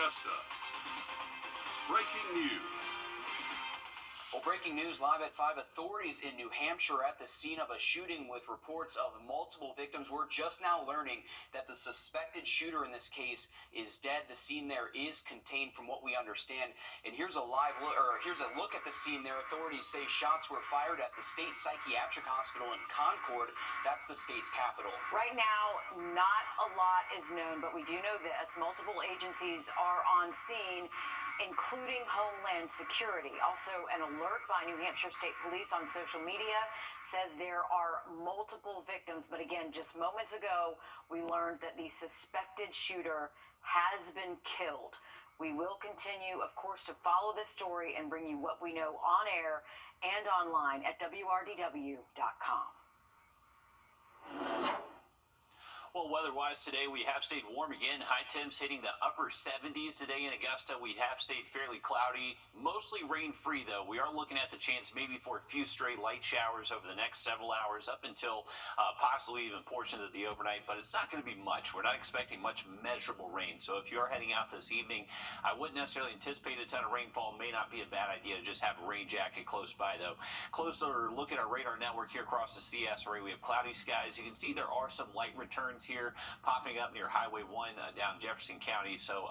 Augusta. Breaking news. Well, breaking news live at 5. Authorities in New Hampshire are at the scene of a shooting with reports of multiple victims. We're just now learning that the suspected shooter in this case is dead. The scene there is contained from what we understand. And here's a here's a look at the scene there. Authorities say shots were fired at the State Psychiatric Hospital in Concord. That's the state's capital. Right now, not a lot is known, but we do know this. Multiple agencies are on scene, including Homeland Security. Also, an alert by New Hampshire State Police on social media says there are multiple victims. But again, just moments ago, we learned that the suspected shooter has been killed. We will continue, of course, to follow this story and bring you what we know on air and online at wrdw.com. Well, weather-wise today, we have stayed warm again. High temps hitting the upper 70s today in Augusta. We have stayed fairly cloudy, mostly rain-free, though. We are looking at the chance maybe for a few stray light showers over the next several hours up until possibly even portions of the overnight, but it's not going to be much. We're not expecting much measurable rain. So if you are heading out this evening, I wouldn't necessarily anticipate a ton of rainfall. May not be a bad idea to just have a rain jacket close by, though. Closer look at our radar network here across the CS area. We have cloudy skies. You can see there are some light returns here popping up near Highway 1 down Jefferson County. So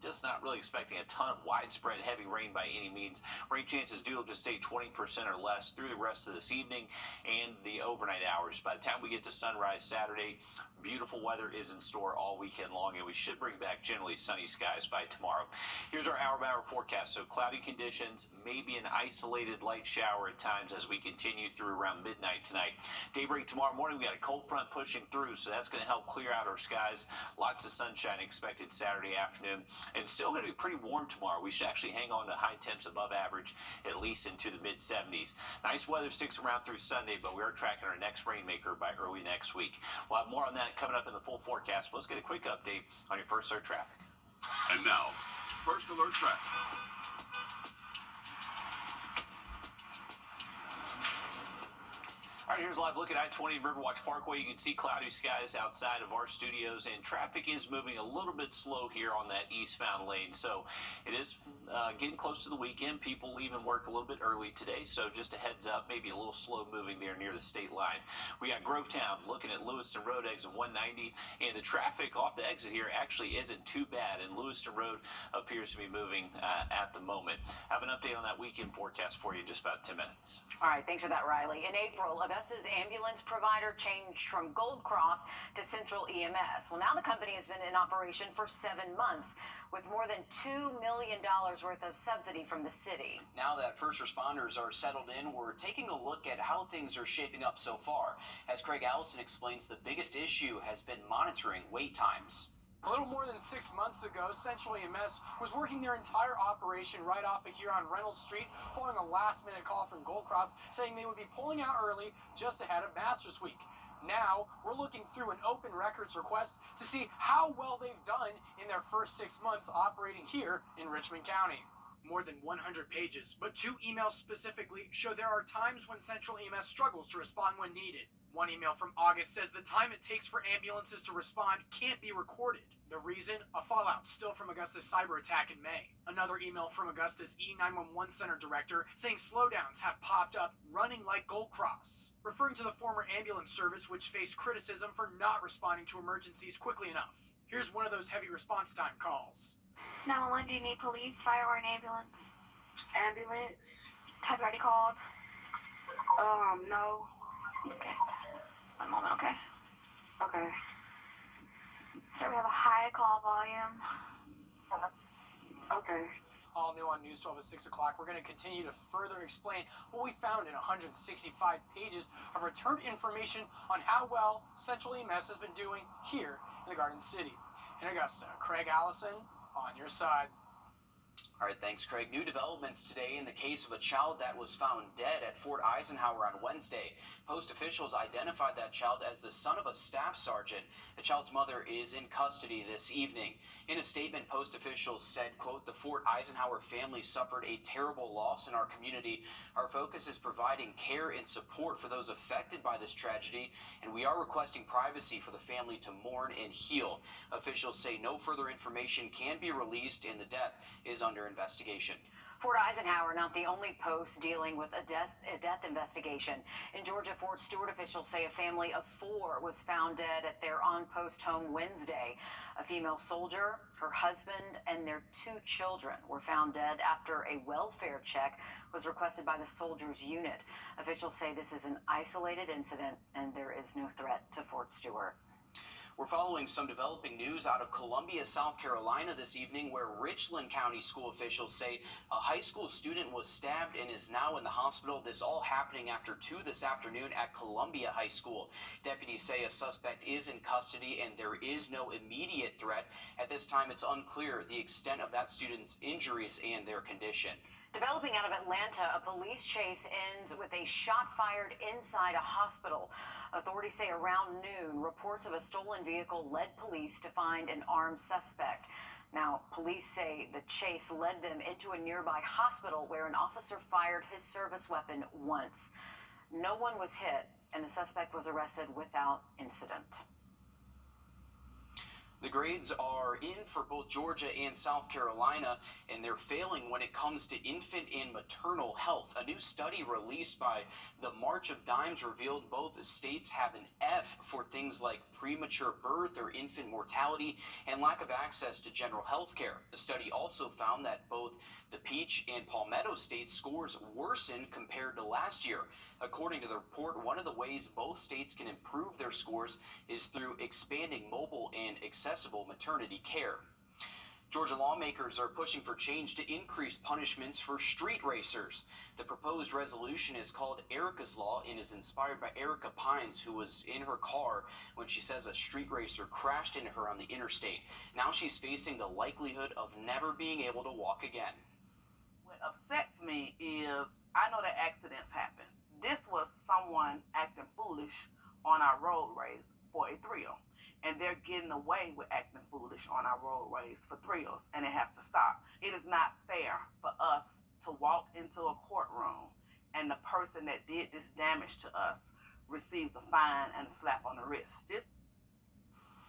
just not really expecting a ton of widespread heavy rain by any means. Rain chances do just stay 20% or less through the rest of this evening and the overnight hours. By the time we get to sunrise Saturday, beautiful weather is in store all weekend long, and we should bring back generally sunny skies by tomorrow. Here's our hour-by-hour forecast. So cloudy conditions, maybe an isolated light shower at times as we continue through around midnight tonight. Daybreak tomorrow morning, we got a cold front pushing through, so that's going to help clear out our skies. Lots of sunshine expected Saturday afternoon, and still going to be pretty warm tomorrow. We should actually hang on to high temps above average, at least into the mid-70s. Nice weather sticks around through Sunday, but we are tracking our next rainmaker by early next week. We'll have more on that coming up in the full forecast. Let's get a quick update on your First Alert traffic. And now, First Alert traffic. All right, here's a live look at I-20 and Riverwatch Parkway. You can see cloudy skies outside of our studios, and traffic is moving a little bit slow here on that eastbound lane. So it is getting close to the weekend. People leaving work a little bit early today, so just a heads up, maybe a little slow moving there near the state line. We got Grovetown looking at Lewiston Road, exit 190, and the traffic off the exit here actually isn't too bad, and Lewiston Road appears to be moving at the moment. I have an update on that weekend forecast for you in just about 10 minutes. All right, thanks for that, Riley. In April, Augusta's ambulance provider changed from Gold Cross to Central EMS. Well, now the company has been in operation for 7 months with more than $2 million worth of subsidy from the city. Now that first responders are settled in, we're taking a look at how things are shaping up so far. As Craig Allison explains, the biggest issue has been monitoring wait times. A little more than 6 months ago, Central EMS was working their entire operation right off of here on Reynolds Street, following a last-minute call from Gold Cross saying they would be pulling out early just ahead of Masters Week. Now, we're looking through an open records request to see how well they've done in their first 6 months operating here in Richmond County. More than 100 pages, but 2 emails specifically show there are times when Central EMS struggles to respond when needed. One email from August says the time it takes for ambulances to respond can't be recorded. The reason? A fallout still from Augusta's cyber attack in May. Another email from Augusta's E911 Center director saying slowdowns have popped up running like Gold Cross, referring to the former ambulance service which faced criticism for not responding to emergencies quickly enough. Here's one of those heavy response time calls. 911, do you need police, fire, or an ambulance? Ambulance? Have you already called? No. Okay. One moment, okay? Okay. So we have a high call volume. Okay. All new on News 12 at 6 o'clock. We're going to continue to further explain what we found in 165 pages of returned information on how well Central EMS has been doing here in the Garden City. In Augusta, Craig Allison, on your side. All right, thanks, Craig. New developments today in the case of a child that was found dead at Fort Eisenhower on Wednesday. Post officials identified that child as the son of a staff sergeant. The child's mother is in custody this evening. In a statement, Post officials said, quote, "The Fort Eisenhower family suffered a terrible loss in our community. Our focus is providing care and support for those affected by this tragedy, and we are requesting privacy for the family to mourn and heal." Officials say no further information can be released, and the death is under investigation. Fort Eisenhower, not the only post dealing with a death investigation. In Georgia, Fort Stewart officials say a family of 4 was found dead at their on-post home Wednesday. A female soldier, her husband, and their 2 children were found dead after a welfare check was requested by the soldiers' unit. Officials say this is an isolated incident and there is no threat to Fort Stewart. We're following some developing news out of Columbia, South Carolina this evening, where Richland County school officials say a high school student was stabbed and is now in the hospital. This all happening after 2 this afternoon at Columbia High School. Deputies say a suspect is in custody and there is no immediate threat. At this time, it's unclear the extent of that student's injuries and their condition. Developing out of Atlanta, a police chase ends with a shot fired inside a hospital. Authorities say around noon, reports of a stolen vehicle led police to find an armed suspect. Now, police say the chase led them into a nearby hospital where an officer fired his service weapon once. No one was hit, and the suspect was arrested without incident. The grades are in for both Georgia and South Carolina, and they're failing when it comes to infant and maternal health. A new study released by the March of Dimes revealed both states have an F for things like premature birth or infant mortality and lack of access to general health care. The study also found that both the Peach and Palmetto states' scores worsened compared to last year. According to the report, one of the ways both states can improve their scores is through expanding mobile and accessible maternity care. Georgia lawmakers are pushing for change to increase punishments for street racers. The proposed resolution is called Erica's Law and is inspired by Erica Pines, who was in her car when she says a street racer crashed into her on the interstate. Now she's facing the likelihood of never being able to walk again. What upsets me is I know that accidents happen. This was someone acting foolish on our roadways for a thrill. And they're getting away with acting foolish on our roadways for thrills, and it has to stop. It is not fair for us to walk into a courtroom and the person that did this damage to us receives a fine and a slap on the wrist.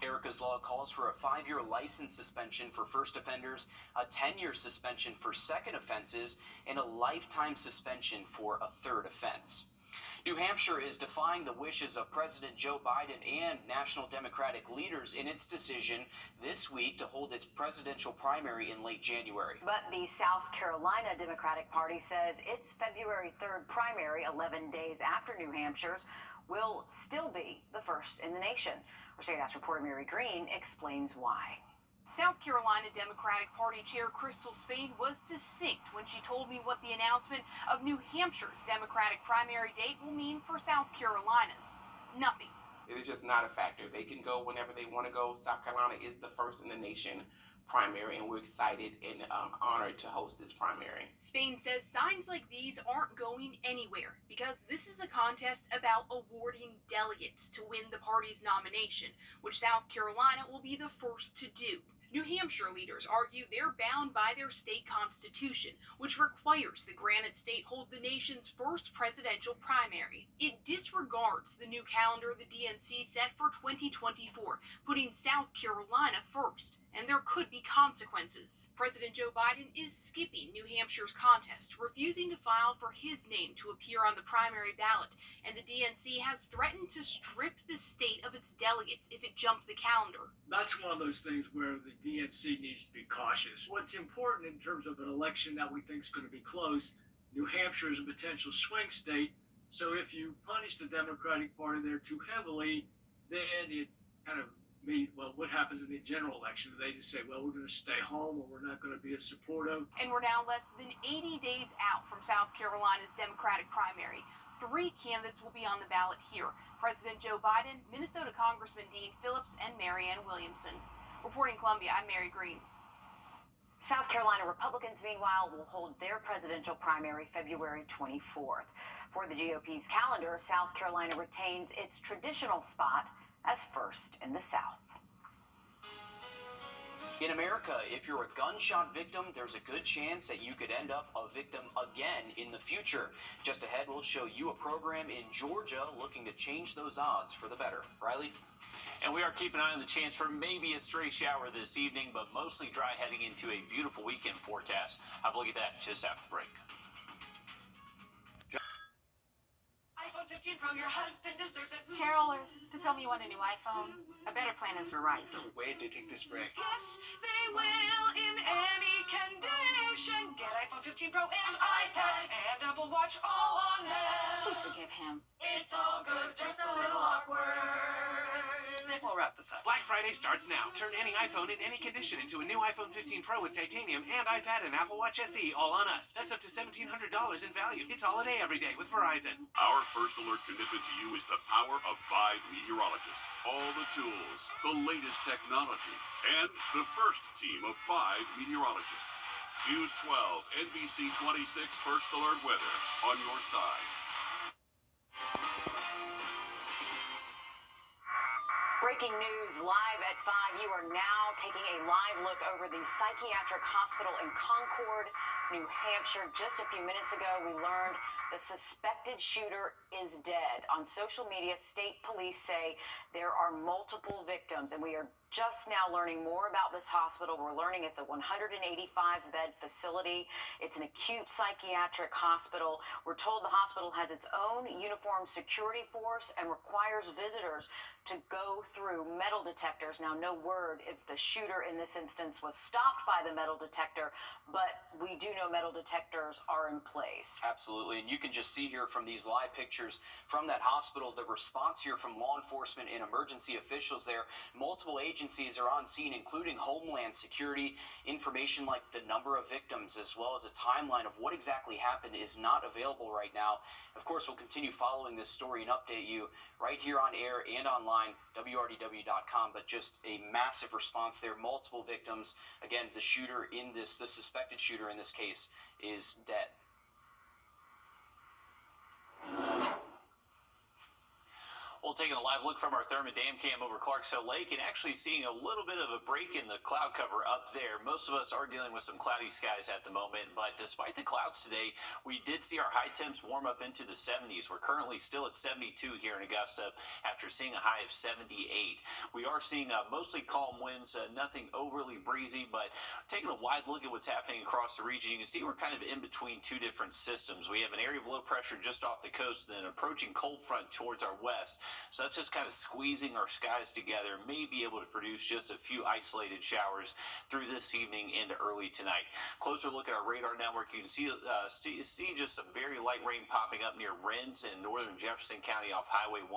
Erica's Law calls for a 5-year license suspension for first offenders, a 10-year suspension for second offenses, and a lifetime suspension for a third offense. New Hampshire is defying the wishes of President Joe Biden and national Democratic leaders in its decision this week to hold its presidential primary in late January. But the South Carolina Democratic Party says its February 3rd primary, 11 days after New Hampshire's, will still be the first in the nation. Our State House reporter Mary Green explains why. South Carolina Democratic Party Chair Crystal Spain was succinct when she told me what the announcement of New Hampshire's Democratic primary date will mean for South Carolina's. Nothing. It is just not a factor. They can go whenever they want to go. South Carolina is the first in the nation primary, and we're excited and honored to host this primary. Spain says signs like these aren't going anywhere because this is a contest about awarding delegates to win the party's nomination, which South Carolina will be the first to do. New Hampshire leaders argue they're bound by their state constitution, which requires the Granite State hold the nation's first presidential primary. It disregards the new calendar the DNC set for 2024, putting South Carolina first, and there could be consequences. President Joe Biden is skipping New Hampshire's contest, refusing to file for his name to appear on the primary ballot, and the DNC has threatened to strip the state of its delegates if it jumps the calendar. That's one of those things where the DNC needs to be cautious. What's important in terms of an election that we think is going to be close, New Hampshire is a potential swing state, so if you punish the Democratic Party there too heavily, then it kind of what happens in the general election? They just say, well, we're going to stay home or we're not going to be as supportive. And we're now less than 80 days out from South Carolina's Democratic primary. 3 candidates will be on the ballot here. President Joe Biden, Minnesota Congressman Dean Phillips, and Marianne Williamson. Reporting Columbia, I'm Mary Green. South Carolina Republicans, meanwhile, will hold their presidential primary February 24th. For the GOP's calendar, South Carolina retains its traditional spot as first in the South. In America, if you're a gunshot victim, there's a good chance that you could end up a victim again in the future. Just ahead, we'll show you a program in Georgia looking to change those odds for the better. Riley? And we are keeping an eye on the chance for maybe a stray shower this evening, but mostly dry heading into a beautiful weekend forecast. Have a look at that just after the break. iPhone 15 Pro, your husband deserves it. Carolers, to tell me you want a new iPhone, a better plan is Verizon. Wait, they take this break. Yes, they will in any condition. Get iPhone 15 Pro and iPad and Apple Watch all on them. Please forgive him. It's all good, just a little awkward. We'll wrap this up. Black Friday starts now. Turn any iPhone in any condition into a new iPhone 15 Pro with titanium and iPad and Apple Watch SE all on us. That's up to $1,700 in value. It's holiday every day with Verizon. Our first alert commitment to you is the power of 5 meteorologists. All the tools, the latest technology, and the first team of 5 meteorologists. News 12, NBC 26 First Alert Weather on your side. Breaking news live at 5. You are now taking a live look over the psychiatric hospital in Concord, New Hampshire. Just a few minutes ago, we learned the suspected shooter is dead. On social media, state police say there are multiple victims, and we are just now learning more about this hospital. We're learning it's a 185-bed facility. It's an acute psychiatric hospital. We're told the hospital has its own uniformed security force and requires visitors to go through metal detectors. Now, no word if the shooter in this instance was stopped by the metal detector, but we do know metal detectors are in place. Absolutely, and you can just see here from these live pictures from that hospital, the response here from law enforcement and emergency officials there. Multiple agencies are on scene, including Homeland Security. Information like the number of victims as well as a timeline of what exactly happened is not available right now. Of course, we'll continue following this story and update you right here on air and online, wrdw.com, but just a massive response there. Multiple victims. Again, the suspected shooter in this case is dead. Well, taking a live look from our Thermon Dam cam over Clarksville Lake and actually seeing a little bit of a break in the cloud cover up there. Most of us are dealing with some cloudy skies at the moment, but despite the clouds today, we did see our high temps warm up into the 70s. We're currently still at 72 here in Augusta after seeing a high of 78. We are seeing mostly calm winds, nothing overly breezy, but taking a wide look at what's happening across the region, you can see we're kind of in between two different systems. We have an area of low pressure just off the coast, then approaching cold front towards our west. So that's just kind of squeezing our skies together, may be able to produce just a few isolated showers through this evening into early tonight. Closer look at our radar network, you can see just some very light rain popping up near Rennes in northern Jefferson County off Highway 1.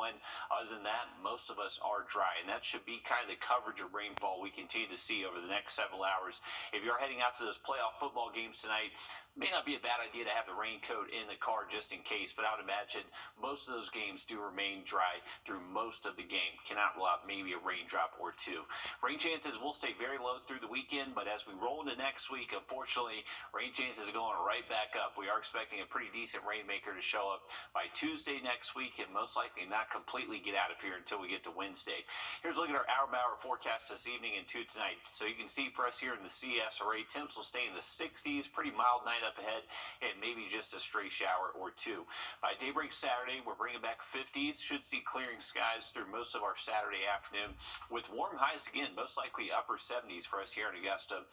Other than that, most of us are dry, and that should be kind of the coverage of rainfall we continue to see over the next several hours. If you're heading out to those playoff football games tonight, may not be a bad idea to have the raincoat in the car just in case, but I would imagine most of those games do remain dry through most of the game. Cannot rule out maybe a raindrop or two. Rain chances will stay very low through the weekend, but as we roll into next week, unfortunately, rain chances are going right back up. We are expecting a pretty decent rainmaker to show up by Tuesday next week and most likely not completely get out of here until we get to Wednesday. Here's a look at our hour-by-hour forecast this evening and tonight. So you can see for us here in the CSRA, temps will stay in the 60s, pretty mild night up ahead, and maybe just a stray shower or two. By daybreak Saturday, we're bringing back 50s. Should see clearing skies through most of our Saturday afternoon with warm highs again, most likely upper 70s for us here in Augusta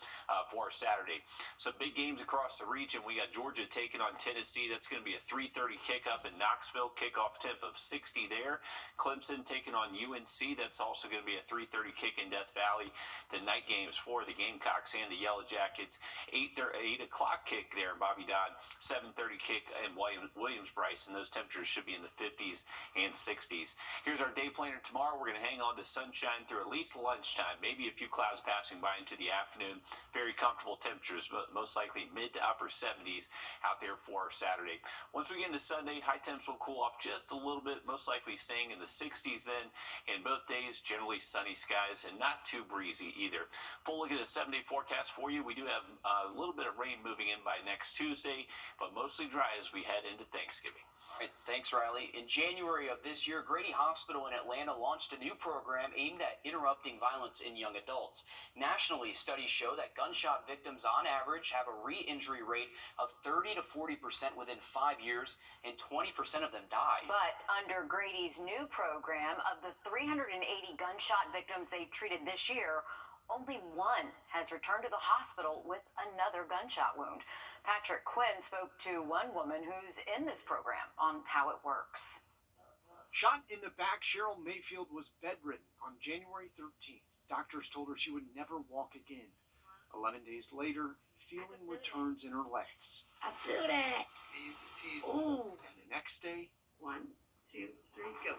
for our Saturday. Some big games across the region. We got Georgia taking on Tennessee. That's going to be a 3:30 kick up in Knoxville. Kickoff temp of 60 there. Clemson taking on UNC. That's also going to be a 3:30 kick in Death Valley. The night games for the Gamecocks and the Yellow Jackets. 8 o'clock kick there in Bobby Dodd. 7:30 kick in Williams-Brice, and those temperatures should be in the 50s and 60s. 70s. Here's our day planner tomorrow. We're going to hang on to sunshine through at least lunchtime, maybe a few clouds passing by into the afternoon. Very comfortable temperatures, but most likely mid to upper 70s out there for Saturday. Once we get into Sunday, high temps will cool off just a little bit, most likely staying in the 60s then. And both days, generally sunny skies and not too breezy either. Full look at the 7-day forecast for you. We do have a little bit of rain moving in by next Tuesday, but mostly dry as we head into Thanksgiving. All right, thanks, Riley. In January of this year, Grady Hospital in Atlanta launched a new program aimed at interrupting violence in young adults. Nationally, studies show that gunshot victims on average have a re-injury rate of 30 to 40% within 5 years, and 20% of them die. But under Grady's new program, of the 380 gunshot victims they've treated this year, only one has returned to the hospital with another gunshot wound. Patrick Quinn spoke to one woman who's in this program on how it works. Shot in the back, Cheryl Mayfield was bedridden on January 13th. Doctors told her she would never walk again. 11 days later, feeling returns in her legs. I feel that. Ooh. And the next day, 1, 2, 3, go.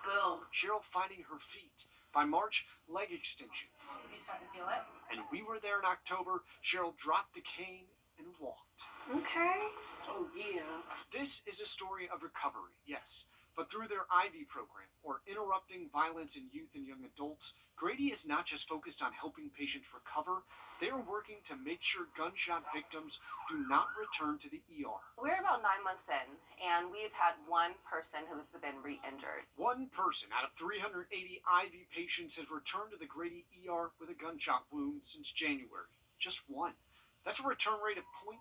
Boom. Cheryl finding her feet. By March, leg extensions. You starting to feel it? And we were there in October. Cheryl dropped the cane and walked. Okay. Oh, yeah. This is a story of recovery, yes. But through their IV program, or Interrupting Violence in Youth and Young Adults, Grady is not just focused on helping patients recover, they are working to make sure gunshot victims do not return to the ER. We're about 9 months in, and we've had one person who's been re-injured. One person out of 380 IV patients has returned to the Grady ER with a gunshot wound since January. Just one. That's a return rate of 0.38,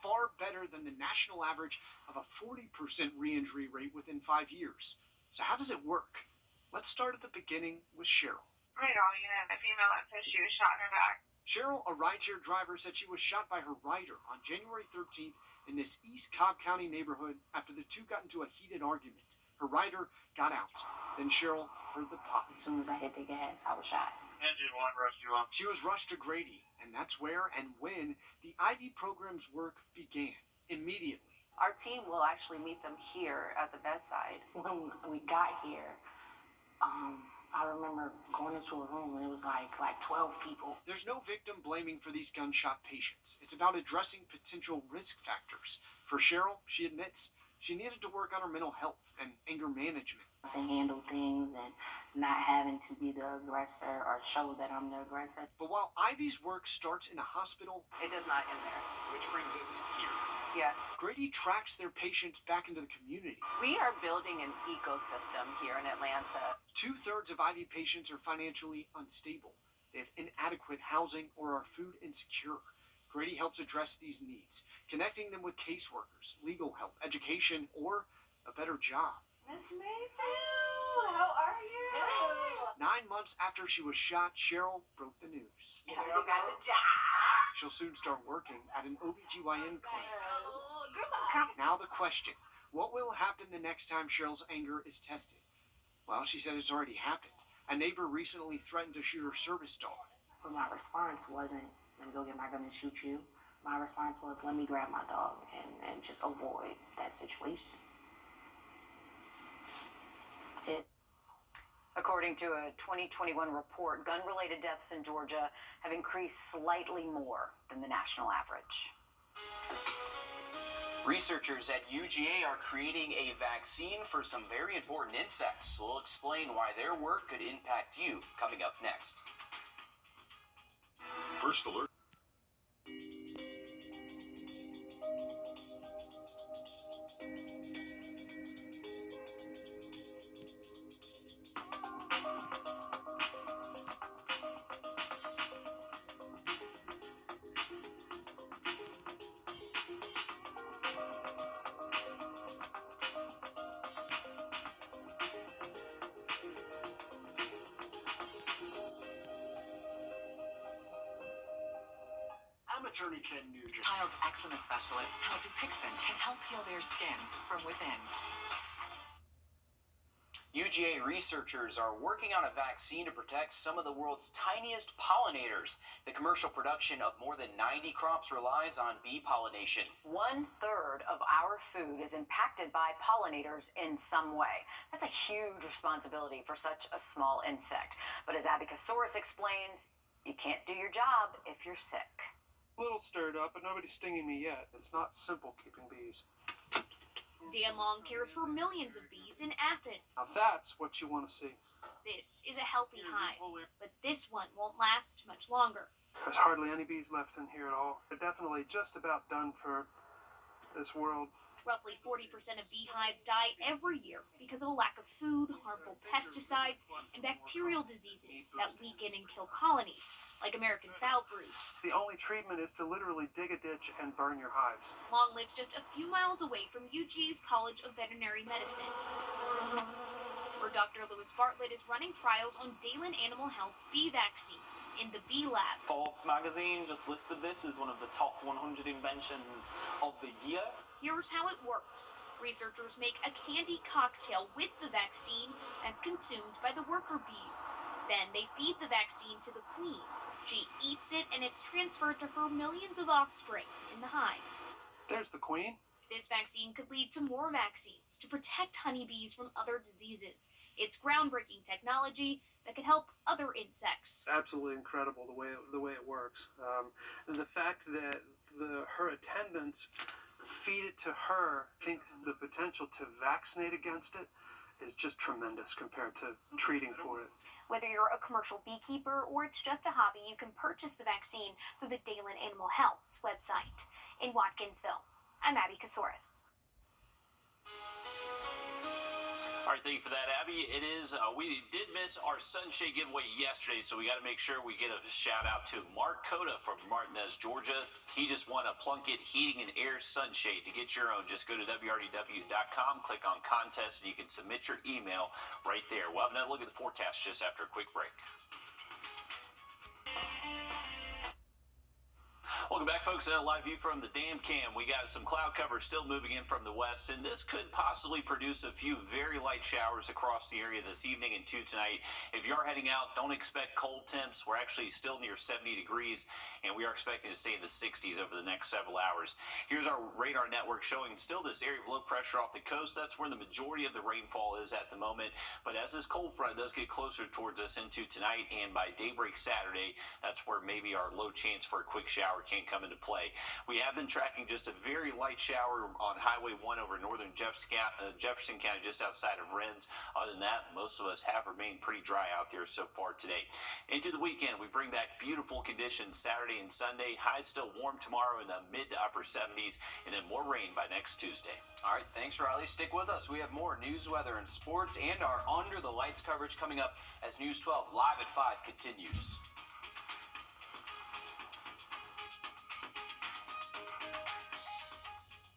far better than the national average of a 40% re-injury rate within 5 years. So how does it work? Let's start at the beginning with Cheryl. Right on, a female that says she was shot in her back. Cheryl, a rideshare driver, said she was shot by her rider on January 13th in this East Cobb County neighborhood after the two got into a heated argument. Her rider got out. Then Cheryl heard the pop. As soon as I hit the gas, I was shot. Engine 1 rushed you up. She was rushed to Grady, and that's where and when the IV program's work began, immediately. Our team will actually meet them here at the bedside. When we got here, I remember going into a room and it was like 12 people. There's no victim blaming for these gunshot patients. It's about addressing potential risk factors. For Cheryl, she admits she needed to work on her mental health and anger management. To handle things and not having to be the aggressor or show that I'm the aggressor. But while Ivy's work starts in a hospital, It does not end there. which brings us here. Yes. Grady tracks their patients back into the community. We are building an ecosystem here in Atlanta. 2/3 of IV patients are financially unstable. They have inadequate housing or are food insecure. Grady helps address these needs, connecting them with caseworkers, legal help, education, or a better job. Miss Mayfield, how are you? 9 months after she was shot, Cheryl broke the news. You got the job. She'll soon start working at an OBGYN clinic. Oh, goodbye. Now the question, what will happen the next time Cheryl's anger is tested? Well, she said it's already happened. A neighbor recently threatened to shoot her service dog. But my response wasn't, let me go get my gun and shoot you. My response was, let me grab my dog and just avoid that situation. According to a 2021 report, gun-related deaths in Georgia have increased slightly more than the national average. Researchers at UGA are creating a vaccine for some very important insects. We'll explain why their work could impact you coming up next. First alert. I'm attorney Ken Nugent. Child's eczema specialist, how Dupixent can help heal their skin from within. UGA researchers are working on a vaccine to protect some of the world's tiniest pollinators. The commercial production of more than 90 crops relies on bee pollination. 1/3 of our food is impacted by pollinators in some way. That's a huge responsibility for such a small insect. But as Abbycasaurus explains, you can't do your job if you're sick. A little stirred up, but nobody's stinging me yet. It's not simple keeping bees. Dan Long cares for millions of bees in Athens. Now that's what you want to see. This is a healthy hive, but this one won't last much longer. There's hardly any bees left in here at all. They're definitely just about done for this world. Roughly 40% of beehives die every year because of a lack of food, harmful pesticides, and bacterial diseases that weaken and kill colonies, like American foul brood. The only treatment is to literally dig a ditch and burn your hives. Long lives just a few miles away from UGA's College of Veterinary Medicine, where Dr. Lewis Bartlett is running trials on Dalen Animal Health's bee vaccine in the Bee Lab. Forbes magazine just listed this as one of the top 100 inventions of the year. Here's how it works. Researchers make a candy cocktail with the vaccine that's consumed by the worker bees. Then they feed the vaccine to the queen. She eats it and it's transferred to her millions of offspring in the hive. There's the queen. This vaccine could lead to more vaccines to protect honeybees from other diseases. It's groundbreaking technology that could help other insects. Absolutely incredible the way it works. And the fact that her attendants feed it to her, think the potential to vaccinate against it is just tremendous compared to treating for it. Whether you're a commercial beekeeper or it's just a hobby, you can purchase the vaccine through the Dalen Animal Health's website. In Watkinsville, I'm Abbycasaurus. All right, thank you for that, Abby. It is, we did miss our sunshade giveaway yesterday, so we got to make sure we get a shout out to Mark Coda from Martinez, Georgia. He just won a Plunkett Heating and Air sunshade. To get your own, just go to WRDW.com, click on contest, and you can submit your email right there. We'll have another look at the forecast just after a quick break. Welcome back, folks. A live view from the Dam Cam. We got some cloud cover still moving in from the west, and this could possibly produce a few very light showers across the area this evening and tonight. If you are heading out, don't expect cold temps. We're actually still near 70 degrees, and we are expecting to stay in the 60s over the next several hours. Here's our radar network showing still this area of low pressure off the coast. That's where the majority of the rainfall is at the moment. But as this cold front does get closer towards us into tonight and by daybreak Saturday, that's where maybe our low chance for a quick shower can come into play. We have been tracking just a very light shower on Highway 1 over northern Jefferson County, just outside of Rennes. Other than that, most of us have remained pretty dry out there so far today. Into the weekend, we bring back beautiful conditions Saturday and Sunday. Highs still warm tomorrow in the mid to upper 70s, and then more rain by next Tuesday. All right, thanks, Riley. Stick with us. We have more news, weather, and sports, and our Under the Lights coverage coming up as News 12 Live at 5 continues.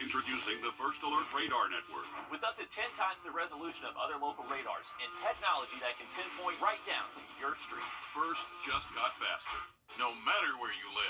Introducing the First Alert Radar Network. With up to 10 times the resolution of other local radars and technology that can pinpoint right down to your street. First just got faster. No matter where you live.